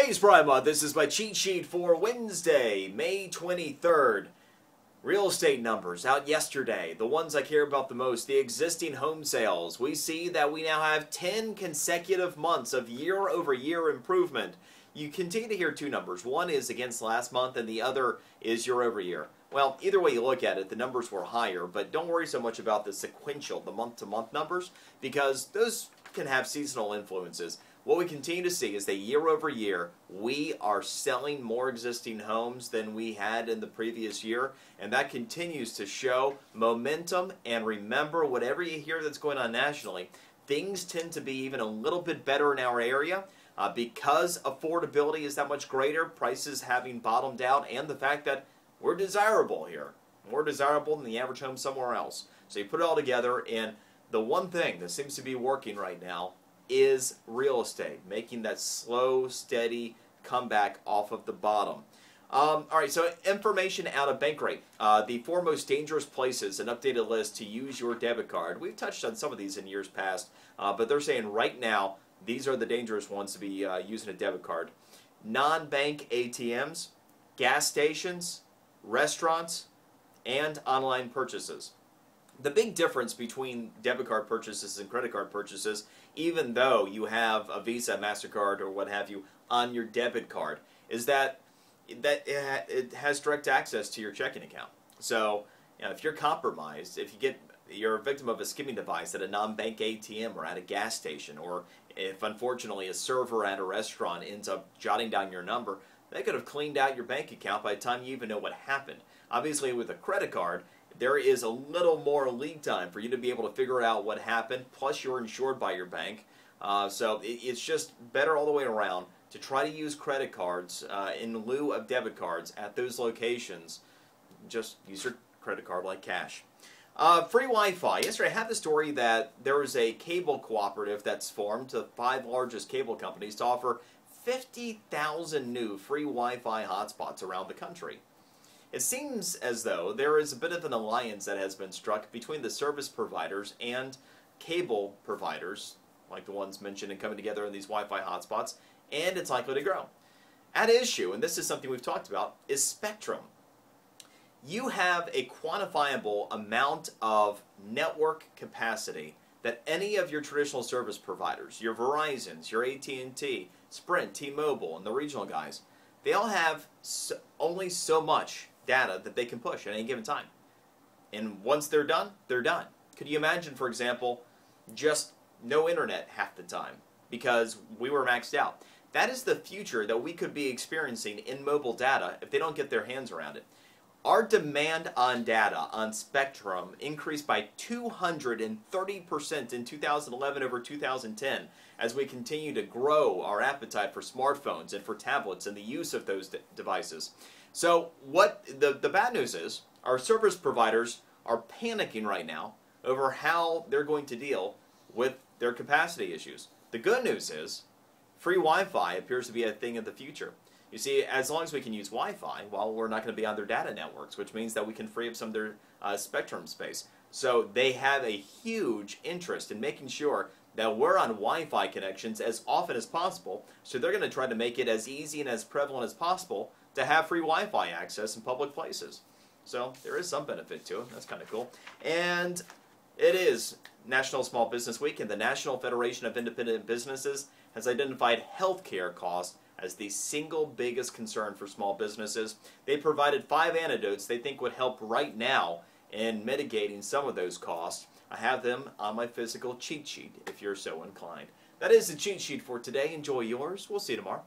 Today's Prime Month. This is my cheat sheet for Wednesday, May 23rd. Real estate numbers out yesterday. The ones I care about the most, the existing home sales. We see that we now have 10 consecutive months of year-over-year improvement. You continue to hear two numbers. One is against last month and the other is year-over-year. Well, either way you look at it, the numbers were higher, but don't worry so much about the sequential, the month-to-month numbers, because those can have seasonal influences. What we continue to see is that year over year, we are selling more existing homes than we had in the previous year, and that continues to show momentum. And remember, whatever you hear that's going on nationally, things tend to be even a little bit better in our area because affordability is that much greater, prices having bottomed out, and the fact that we're desirable here, more desirable than the average home somewhere else. So you put it all together, and the one thing that seems to be working right now is real estate, making that slow, steady comeback off of the bottom. All right, so information out of Bankrate. The four most dangerous places, an updated list to use your debit card. We've touched on some of these in years past, but they're saying right now these are the dangerous ones to be using a debit card. Non-bank ATMs, gas stations, restaurants, and online purchases. The big difference between debit card purchases and credit card purchases, even though you have a Visa, MasterCard, or what have you on your debit card, is that it has direct access to your checking account. So, if you're compromised, if you're a victim of a skimming device at a non-bank ATM or at a gas station, or if unfortunately a server at a restaurant ends up jotting down your number, they could have cleaned out your bank account by the time you even know what happened. Obviously, with a credit card, there is a little more lead time for you to be able to figure out what happened, plus you're insured by your bank. So it's just better all the way around to try to use credit cards in lieu of debit cards at those locations. Just use your credit card like cash. Free Wi-Fi. Yesterday I had the story that there is a cable cooperative that's formed, the 5 largest cable companies, to offer 50,000 new free Wi-Fi hotspots around the country. It seems as though there is a bit of an alliance that has been struck between the service providers and cable providers, like the ones mentioned and coming together in these Wi-Fi hotspots, and it's likely to grow. At issue, and this is something we've talked about, is spectrum. You have a quantifiable amount of network capacity that any of your traditional service providers, your Verizons, your AT&T, Sprint, T-Mobile, and the regional guys, they all have only so much data that they can push at any given time. And once they're done, they're done. Could you imagine, for example, just no internet half the time because we were maxed out? That is the future that we could be experiencing in mobile data if they don't get their hands around it. Our demand on data, on spectrum, increased by 230% in 2011 over 2010 as we continue to grow our appetite for smartphones and for tablets and the use of those devices. So what the bad news is, our service providers are panicking right now over how they're going to deal with their capacity issues. The good news is, free Wi-Fi appears to be a thing of the future. You see, as long as we can use Wi-Fi, well, we're not going to be on their data networks, which means that we can free up some of their spectrum space. So they have a huge interest in making sure that we're on Wi-Fi connections as often as possible. So they're going to try to make it as easy and as prevalent as possible to have free Wi-Fi access in public places. So there is some benefit to it. That's kind of cool. And it is National Small Business Week, and the National Federation of Independent Businesses has identified healthcare costs as the single biggest concern for small businesses. They provided 5 antidotes they think would help right now in mitigating some of those costs. I have them on my physical cheat sheet if you're so inclined. That is the cheat sheet for today. Enjoy yours. We'll see you tomorrow.